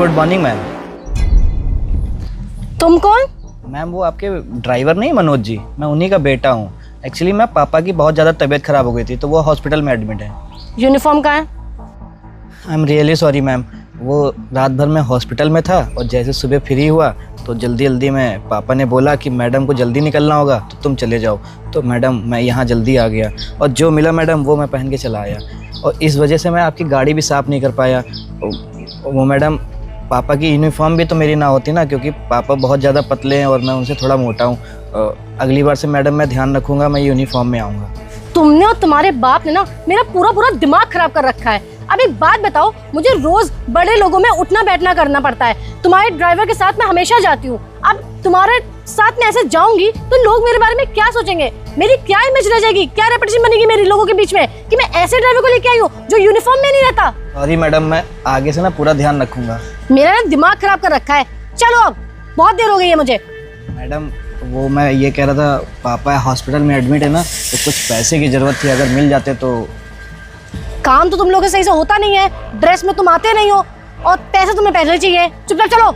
Good morning ma'am. तुम कौन? Ma'am वो आपके ड्राइवर नहीं मनोज जी, मैं उन्हीं का बेटा हूँ। एक्चुअली मैं पापा की बहुत ज़्यादा तबीयत ख़राब हो गई थी तो वो हॉस्पिटल में एडमिट है। यूनिफॉर्म कहाँ है? I am really sorry ma'am, वो रात भर मैं हॉस्पिटल में था और जैसे सुबह फ्री हुआ तो जल्दी जल्दी में पापा ने बोला कि मैडम को जल्दी निकलना होगा तो तुम चले जाओ। तो मैडम मैं यहाँ जल्दी आ गया और जो मिला मैडम वो मैं पहन के चला आया और इस वजह से मैं आपकी गाड़ी भी साफ़ नहीं कर पाया। वो मैडम पापा की यूनिफॉर्म भी तो मेरी ना होती ना, क्योंकि पापा बहुत ज़्यादा पतले हैं और मैं उनसे थोड़ा मोटा हूँ। अगली बार से मैडम मैं ध्यान रखूँगा, मैं यूनिफॉर्म में आऊँगा। तुमने और तुम्हारे बाप ने ना मेरा पूरा दिमाग खराब कर रखा है। अब एक बात बताओ, मुझे रोज बड़े लोगों में उठना बैठना करना पड़ता है। तुम्हारे ड्राइवर के साथ मैं हमेशा जाती हूँ, अब तुम्हारे साथ में ऐसे जाऊंगी तो लोग मेरे बारे में क्या सोचेंगे? मेरी क्या इमेज रह जाएगी, क्या रेपुटेशन बनेगी मेरी लोगों के बीच में कि मैं ऐसे ड्राइवर को लेके आई हूँ जो यूनिफॉर्म में नहीं रहता। सॉरी मैडम, मैं आगे से ना पूरा ध्यान रखूँगा। मेरा ना दिमाग खराब कर रखा है। चलो अब बहुत देर हो गई है मुझे। मैडम वो मैं ये कह रहा था, पापा हॉस्पिटल में एडमिट है ना, तो कुछ पैसे की ज़रूरत थी, अगर मिल जाते तो। काम तो तुम लोगों के सही से होता नहीं है, ड्रेस में तुम आते नहीं हो और पैसे तुम्हें पहले चाहिए। चुपचाप चलो।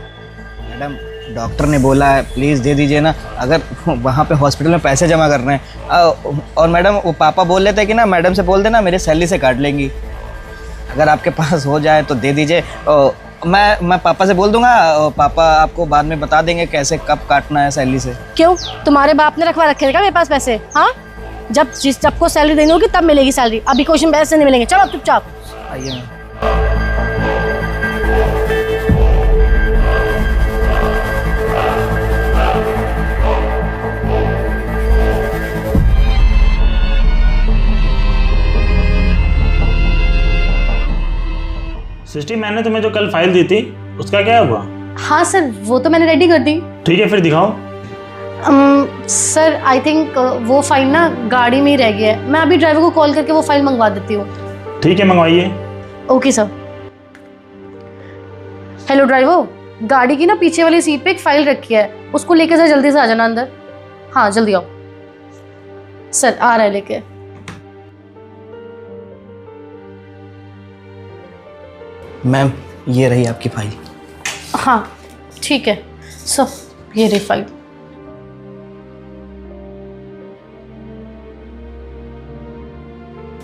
मैडम डॉक्टर ने बोला है प्लीज़ दे दीजिए ना, अगर वहाँ पे हॉस्पिटल में पैसे जमा करने हैं। और मैडम वो पापा बोल लेते हैं कि ना मैडम से बोल देना मेरे सैलरी से काट लेंगी, अगर आपके पास हो जाए तो दे दीजिए। मैं पापा से बोल दूंगा, पापा आपको बाद में बता देंगे कैसे कब काटना है सैलरी से। क्यों, तुम्हारे बाप ने रखवा रखे हैं क्या मेरे पास पैसे? हाँ, जब जिस सबको सैलरी देनी होगी तब मिलेगी सैलरी, अभी क्वेश्चन पैसे नहीं मिलेंगे। चलो चुपचाप आइए मैम। सृष्टि, मैंने तुम्हें जो कल फाइल दी थी उसका क्या हुआ? हाँ सर, वो तो मैंने रेडी कर दी। ठीक है फिर दिखाओ। सर आई थिंक वो फाइल ना गाड़ी में ही रह गया है। मैं अभी ड्राइवर को कॉल करके वो फाइल मंगवा देती हूँ। ठीक है मंगवाइए। Okay sir. हेलो ड्राइवर, गाड़ी की ना पीछे वाली सीट पे एक फाइल रखी है, उसको लेके सर जल्दी से आ जाना अंदर। हाँ जल्दी आओ। सर आ रहा है लेके। मैम ये रही आपकी फाइल। हाँ ठीक है सर, ये रही फाइल।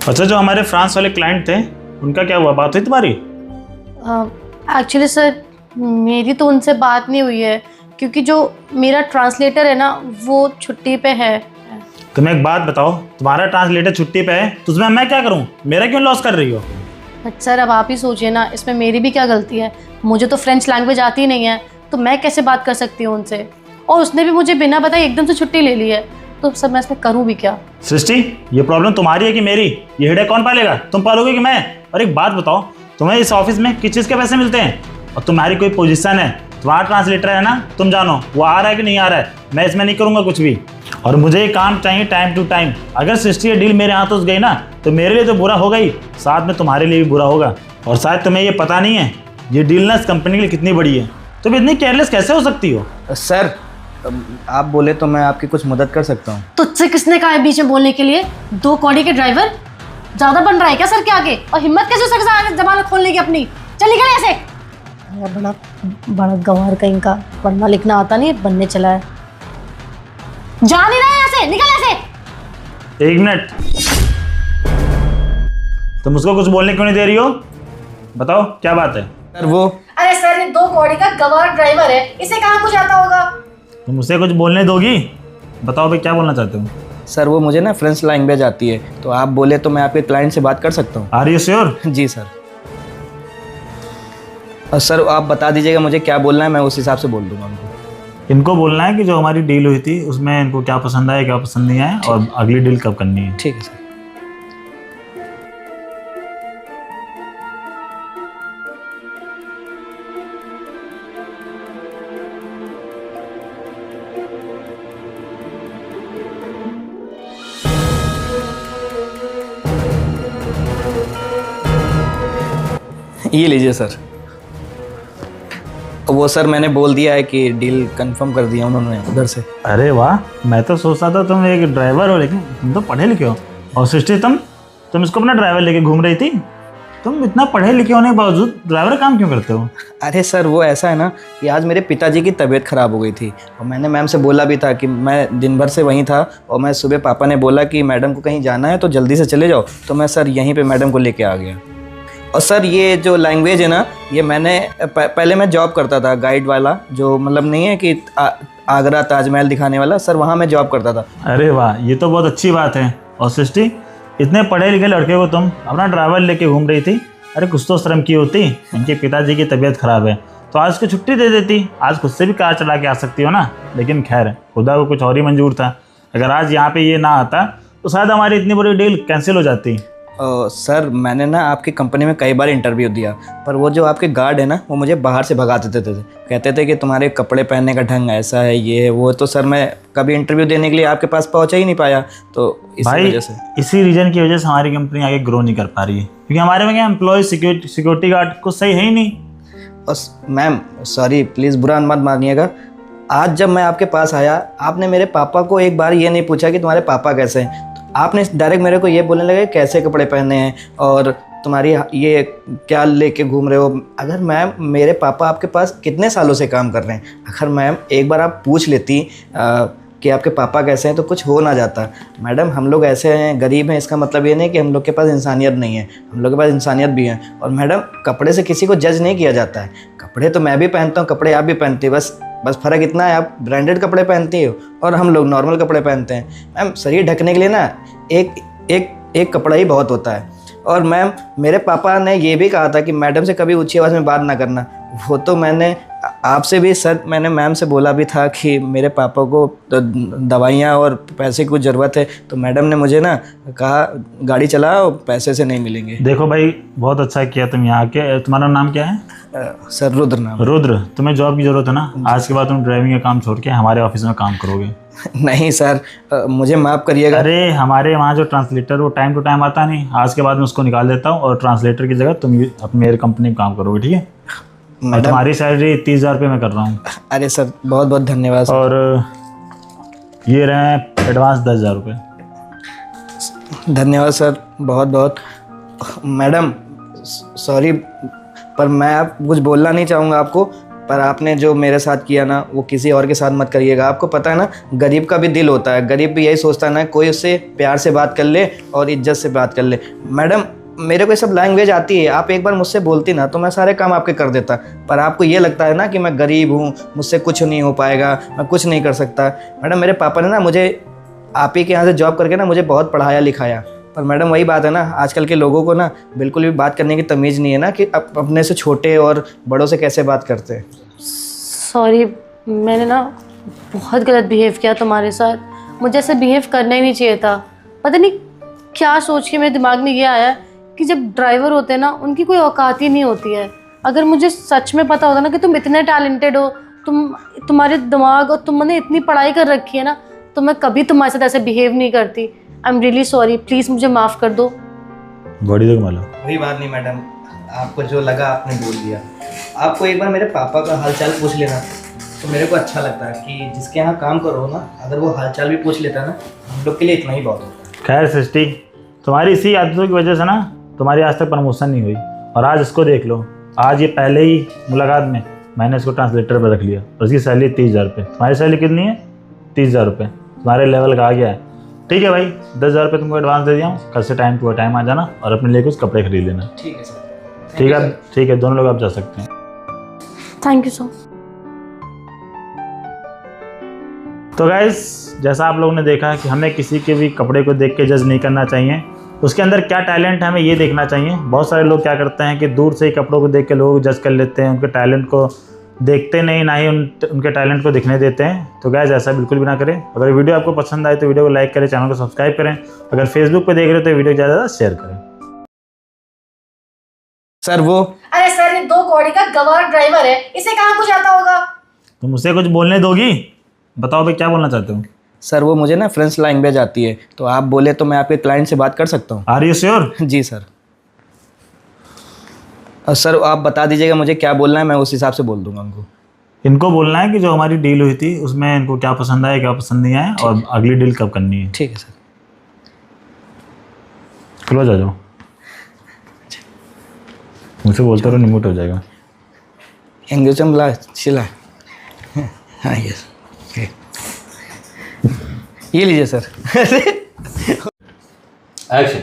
अच्छा, जो हमारे फ्रांस वाले क्लाइंट थे उनका क्या हुआ, बात हुई तुम्हारी? एक्चुअली सर मेरी तो उनसे बात नहीं हुई है, क्योंकि जो मेरा ट्रांसलेटर है ना वो छुट्टी पे है। तुम्हें एक बात बताओ, तुम्हारा ट्रांसलेटर छुट्टी पे है तो उसमें मैं क्या करूं? मेरा क्यों लॉस कर रही हो? सर अब आप ही सोचिए ना, इसमें मेरी भी क्या गलती है? मुझे तो फ्रेंच लैंग्वेज आती ही नहीं है, तो मैं कैसे बात कर सकती हूँ उनसे? और उसने भी मुझे बिना बताए एकदम से छुट्टी ले ली है, तो सब मैं इसमें करूँ भी क्या? सृष्टि, ये प्रॉब्लम तुम्हारी है कि मेरी? ये हेडेक कौन पालेगा, तुम पालोगे कि मैं? और एक बात बताओ, तुम्हें इस ऑफिस में किस चीज़ के पैसे मिलते हैं? और तुम्हारी कोई पोजीशन है, तुम्हारा ट्रांसलेटर है ना, तुम जानो वो आ रहा है कि नहीं आ रहा है। मैं इसमें नहीं करूँगा कुछ भी, और मुझे ये काम चाहिए टाइम टू टाइम। अगर सृष्टि ये डील मेरे हाथों से गई ना तो मेरे लिए तो बुरा होगा ही, साथ में तुम्हारे लिए भी बुरा होगा। और शायद तुम्हें ये पता नहीं है ये डील ना इस कंपनी के लिए कितनी बड़ी है। तुम इतनी केयरलेस कैसे हो सकती हो? सर आप बोले तो मैं आपकी कुछ मदद कर सकता हूँ। तुझसे किसने कहा है बीच में बोलने के लिए? दो कौड़ी के ड्राइवर ज्यादा बन रहा है क्या सर के आगे? और हिम्मत कैसे हो सकता जमानत खोलने की अपनी? चल निकल ऐसे। बड़ा बड़ा गंवार कहीं का, पढ़ना लिखना आता नहीं, बनने चला है। जा नहीं रहा है ऐसे, निकल ऐसे। एक मिनट, तुम उसको कुछ बोलने क्यों नहीं दे रही हो? बताओ क्या बात है? सर वो अरे सर ये दो कौड़ी का गंवार ड्राइवर है, इसे कहाँ कुछ आता होगा? तुम उसे कुछ बोलने दोगी? बताओ भाई क्या बोलना चाहते हो? सर वो मुझे ना फ्रेंच लैंग्वेज आती है, तो आप बोले तो मैं आपके क्लाइंट से बात कर सकता हूँ। Are you sure? जी सर। और सर आप बता दीजिएगा मुझे क्या बोलना है, मैं उस हिसाब से बोल दूंगा उनको। इनको बोलना है कि जो हमारी डील हुई थी उसमें इनको क्या पसंद आया क्या पसंद नहीं आया, और अगली डील कब करनी है। ठीक है सर। ये लीजिए सर। वो सर मैंने बोल दिया है कि डील कंफर्म कर दिया उन्होंने उधर से। अरे वाह, मैं तो सोचता था तुम एक ड्राइवर हो, लेकिन तुम तो पढ़े लिखे हो। और सृष्टि, तुम इसको अपना ड्राइवर लेके घूम रही थी? तुम इतना पढ़े लिखे होने के बावजूद ड्राइवर काम क्यों करते हो? अरे सर वो ऐसा है ना कि आज मेरे पिताजी की तबीयत ख़राब हो गई थी और मैंने मैम से बोला भी था कि मैं दिन भर से वहीं था और मैं सुबह पापा ने बोला कि मैडम को कहीं जाना है तो जल्दी से चले जाओ, तो मैं सर यहीं पे मैडम को लेके आ गया। और सर ये जो लैंग्वेज है ना, ये मैंने पहले मैं जॉब करता था गाइड वाला, जो मतलब नहीं है कि आगरा ताजमहल दिखाने वाला, सर वहाँ मैं जॉब करता था। अरे वाह, ये तो बहुत अच्छी बात है। और सृष्टि, इतने पढ़े लिखे लड़के को तुम अपना ड्राइवर लेके घूम रही थी, अरे कुछ तो शर्म की होती। इनके पिताजी की तबीयत खराब है तो आज को छुट्टी दे देती, आज खुद से भी कार चला के आ सकती हो ना। लेकिन खैर, खुदा को कुछ और ही मंजूर था। अगर आज यहाँ पे ये ना आता तो शायद हमारी इतनी बड़ी डील कैंसिल हो जाती। सर मैंने ना आपकी कंपनी में कई बार इंटरव्यू दिया, पर वो जो आपके गार्ड है ना, वो मुझे बाहर से भगा देते थे। कहते थे कि तुम्हारे कपड़े पहनने का ढंग ऐसा है, ये है वो। तो सर मैं कभी इंटरव्यू देने के लिए आपके पास पहुंचा ही नहीं पाया, तो इसी वजह से, इसी रीजन की वजह से हमारी कंपनी आगे ग्रो नहीं कर पा रही है, क्योंकि हमारे में क्या एम्प्लॉय सिक्योरिटी गार्ड कुछ सही है ही नहीं। और मैम सॉरी, प्लीज़ बुरा मत मानिएगा। आज जब मैं आपके पास आया, आपने मेरे पापा को एक बार ये नहीं पूछा कि तुम्हारे पापा कैसे हैं, आपने डायरेक्ट मेरे को ये बोलने लगे कैसे कपड़े पहने हैं और तुम्हारी ये क्या लेके घूम रहे हो। अगर मैम मेरे पापा आपके पास कितने सालों से काम कर रहे हैं, अगर मैम एक बार आप पूछ लेती कि आपके पापा कैसे हैं तो कुछ हो ना जाता। मैडम हम लोग ऐसे हैं, गरीब हैं, इसका मतलब ये नहीं कि हम लोग के पास इंसानियत नहीं है, हम लोग के पास इंसानियत भी है। और मैडम कपड़े से किसी को जज नहीं किया जाता है, कपड़े तो मैं भी पहनता हूँ, कपड़े आप भी पहनती है, बस फ़र्क इतना है आप ब्रांडेड कपड़े पहनती हो और हम लोग नॉर्मल कपड़े पहनते हैं। मैम शरीर ढकने के लिए ना एक कपड़ा ही बहुत होता है। और मैम मेरे पापा ने ये भी कहा था कि मैडम से कभी ऊंची आवाज़ में बात ना करना, वो तो मैंने आपसे भी सर, मैंने मैम से बोला भी था कि मेरे पापा को तो दवाइयाँ और पैसे की कुछ ज़रूरत है, तो मैडम ने मुझे ना कहा गाड़ी चलाओ, पैसे से नहीं मिलेंगे। देखो भाई, बहुत अच्छा किया तुम यहाँ के। तुम्हारा नाम क्या है? सर रुद्र नाम। रुद्र, तुम्हें जॉब की ज़रूरत है ना? आज के बाद तुम ड्राइविंग का काम छोड़ के हमारे ऑफिस में काम करोगे। नहीं सर, मुझे माफ़ करिएगा। अरे हमारे वहाँ जो ट्रांसलेटर वो टाइम टू टाइम आता नहीं, आज के बाद मैं उसको निकाल देता हूँ और ट्रांसलेटर की जगह तुम अपनी मेरे कंपनी में काम करोगे, ठीक है? और तुम्हारी सैलरी 30,000 रुपये मैं कर रहा हूँ। अरे सर बहुत बहुत धन्यवाद। और ये रहे एडवांस 10,000 रुपये। धन्यवाद सर, बहुत बहुत। मैडम सॉरी, पर मैं आप कुछ बोलना नहीं चाहूँगा आपको, पर आपने जो मेरे साथ किया ना, वो किसी और के साथ मत करिएगा। आपको पता है ना, गरीब का भी दिल होता है, गरीब भी यही सोचता है ना कोई उससे प्यार से बात कर ले और इज्जत से बात कर ले। मैडम मेरे को ये सब लैंग्वेज आती है, आप एक बार मुझसे बोलती ना तो मैं सारे काम आपके कर देता, पर आपको ये लगता है ना कि मैं गरीब हूँ, मुझसे कुछ नहीं हो पाएगा, मैं कुछ नहीं कर सकता। मैडम मेरे पापा ने ना मुझे आप ही के यहाँ से जॉब करके ना मुझे बहुत पढ़ाया लिखाया, पर मैडम वही बात है ना, आजकल के लोगों को ना बिल्कुल भी बात करने की तमीज़ नहीं है ना कि अपने से छोटे और बड़ों से कैसे बात करते हैं। सॉरी, मैंने ना बहुत गलत बिहेव किया तुम्हारे साथ, मुझे ऐसे बिहेव करना ही नहीं चाहिए था। पता नहीं क्या सोच के मेरे दिमाग में ये आया कि जब ड्राइवर होते हैं ना, उनकी कोई औकात ही नहीं होती है। अगर मुझे सच में पता होता ना कि तुम इतने टैलेंटेड हो, तुम्हारे दिमाग और तुमने इतनी पढ़ाई कर रखी है ना, तो मैं कभी तुम्हारे साथ ऐसे बिहेव नहीं करती। I am really sorry, please मुझे माफ़ कर दो। बड़ी देर माला वही बात नहीं मैडम, आपको जो लगा आपने बोल दिया। आपको एक बार मेरे पापा का हालचाल पूछ लेना तो मेरे को अच्छा लगता है कि जिसके यहाँ काम करो ना, अगर वो हालचाल भी पूछ लेता ना, हम लोग के लिए इतना ही बहुत होता है। खैर सृष्टि, तुम्हारी इसी आदतों की वजह से ना तुम्हारी आज तक प्रमोशन नहीं हुई, और आज इसको देख लो, आज ये पहले ही मुलाकात में मैंने इसको ट्रांसलेटर पर रख लिया और इसकी सैलरी 30,000 रुपये। तुम्हारी सैलरी कितनी है? 30,000 रुपये। तुम्हारे लेवल का आ गया है, ठीक है भाई। 10,000 रुपये तुमको एडवांस दे दिया हूँ, कल से टाइम टू टाइम आ जाना और अपने लिए कुछ कपड़े खरीद लेना। ठीक है सर। ठीक है, दोनों लोग आप जा सकते हैं। Thank you so. तो गाइस, जैसा आप लोगों ने देखा कि हमें किसी के भी कपड़े को देख के जज नहीं करना चाहिए, उसके अंदर क्या टैलेंट है हमें ये देखना चाहिए। बहुत सारे लोग क्या करते हैं कि दूर से ही कपड़ों को देख के लोग जज कर लेते हैं, उनके टैलेंट को देखते नहीं, ना ही उनके टैलेंट को दिखने देते हैं। तो गाइस ऐसा बिल्कुल भी ना करें। अगर वीडियो आपको पसंद आए तो वीडियो को लाइक करें, चैनल को सब्सक्राइब करें। अगर फेसबुक पे देख रहे हो तो वीडियो ज़्यादा से शेयर करें। सर वो, अरे सर, ये 2 कौड़ी का गवार ड्राइवर है, इसे कहाँ कुछ आता होगा। तुम उसे कुछ बोलने दोगी? बताओ भाई, क्या बोलना चाहते हो? सर वो मुझे ना फ्रेंच लैंग्वेज आती है, तो आप बोले तो मैं आपके क्लाइंट से बात कर सकता हूँ। Are you sure? जी सर। और सर आप बता दीजिएगा मुझे क्या बोलना है, मैं उस हिसाब से बोल दूंगा उनको। इनको बोलना है कि जो हमारी डील हुई थी उसमें इनको क्या पसंद आया, क्या पसंद नहीं आया, और अगली डील कब करनी है। ठीक है सर। क्लोज आ जाओ। मुझसे बोलते रहो, निमुट हो जाएगा। इंग्लिश चिल्ला। हाँ यस, ये लीजिए सर। एक्शन।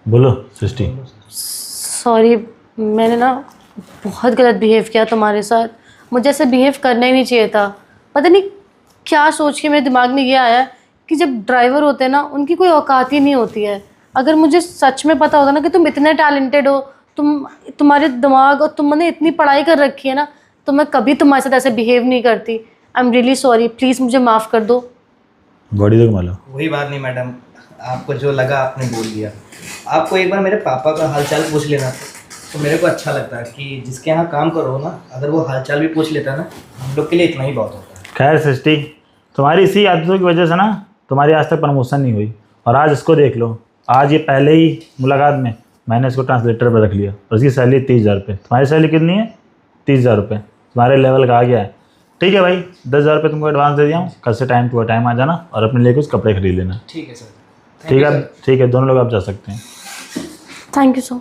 बोलो सृष्टि। सॉरी, मैंने ना बहुत गलत बिहेव किया तुम्हारे साथ। मुझे ऐसे बिहेव करना ही नहीं चाहिए था। पता नहीं क्या सोच के मेरे दिमाग में ये आया कि जब ड्राइवर होते हैं ना, उनकी कोई औकात ही नहीं होती है। अगर मुझे सच में पता होता ना कि तुम इतने टैलेंटेड हो, तुम्हारे दिमाग और तुमने इतनी पढ़ाई कर रखी है ना, तो मैं कभी तुम्हारे साथ ऐसे बिहेव नहीं करती। I am really sorry, please मुझे माफ़ कर दो। बॉडी देख मालो। वही बात नहीं मैडम, आपको जो लगा आपने बोल दिया। आपको एक बार मेरे पापा का हालचाल पूछ लेना तो मेरे को अच्छा लगता है कि जिसके यहाँ काम करो ना, अगर वो हालचाल भी पूछ लेता ना, हम लोग के लिए इतना ही बहुत होता है। खैर सृष्टि, तुम्हारी इसी आदतों की वजह से ना तुम्हारी आज तक प्रमोशन नहीं हुई, और आज इसको देख लो। आज ये पहले ही मुलाकात में मैंने इसको ट्रांसलेटर पर रख लिया, और उसकी सैलरी 30,000 रुपये। तुम्हारी सैलरी कितनी है? 30,000 रुपये। तुम्हारे लेवल का आ गया है। ठीक है भाई, 10,000 रुपये तुमको एडवांस दे दिया हूँ। कल से टाइम टू टाइम आ जाना और अपने लिए कुछ कपड़े खरीद लेना। ठीक है सर। ठीक है, ठीक है, दोनों लोग आप जा सकते हैं। Thank you so.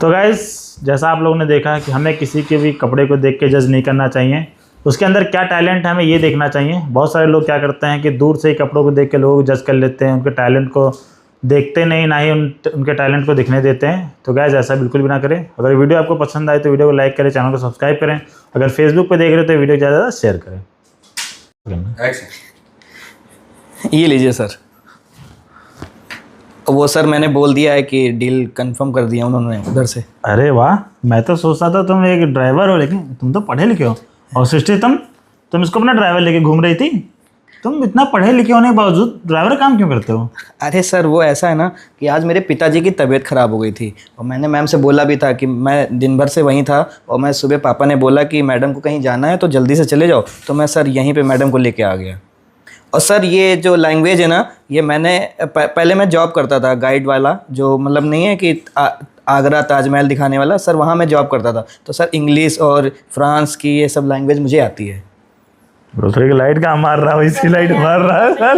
तो गाइस, जैसा आप लोगों ने देखा कि हमें किसी के भी कपड़े को देख के जज नहीं करना चाहिए, उसके अंदर क्या टैलेंट है हमें ये देखना चाहिए। बहुत सारे लोग क्या करते हैं कि दूर से ही कपड़ों को देख के लोगों को जज कर लेते हैं, उनके टैलेंट को देखते नहीं, ना ही उनके टैलेंट को दिखने देते हैं। तो गाइस, ऐसा बिल्कुल भी ना करें। अगर वीडियो आपको पसंद आए तो वीडियो को लाइक करें, चैनल को सब्सक्राइब करें। अगर फेसबुक पर देख रहे हो तो वीडियो ज़्यादा शेयर करें। एक्शन। ये लीजिए सर। वो सर मैंने बोल दिया है कि डील कंफर्म कर दिया उन्होंने उधर से। अरे वाह, मैं तो सोचता था तुम एक ड्राइवर हो, लेकिन तुम तो पढ़े लिखे हो। और सृष्टि, तुम इसको अपना ड्राइवर लेके घूम रही थी। तुम इतना पढ़े लिखे होने के बावजूद ड्राइवर काम क्यों करते हो? अरे सर, वो ऐसा है ना कि आज मेरे पिताजी की तबीयत ख़राब हो गई थी, और मैंने मैम से बोला भी था कि मैं दिन भर से वहीं था, और मैं सुबह पापा ने बोला कि मैडम को कहीं जाना है तो जल्दी से चले जाओ, तो मैं सर यहीं पे मैडम को लेके आ गया। और सर ये जो लैंग्वेज है ना, ये मैंने पहले मैं जॉब करता था गाइड वाला, जो मतलब नहीं है कि आगरा ताजमहल दिखाने वाला। सर वहाँ मैं जॉब करता था, तो सर इंग्लिश और फ्रांस की ये सब लैंग्वेज मुझे आती है। दूसरे की लाइट कहाँ मार रहा हो, इसी लाइट मार रहा है सर।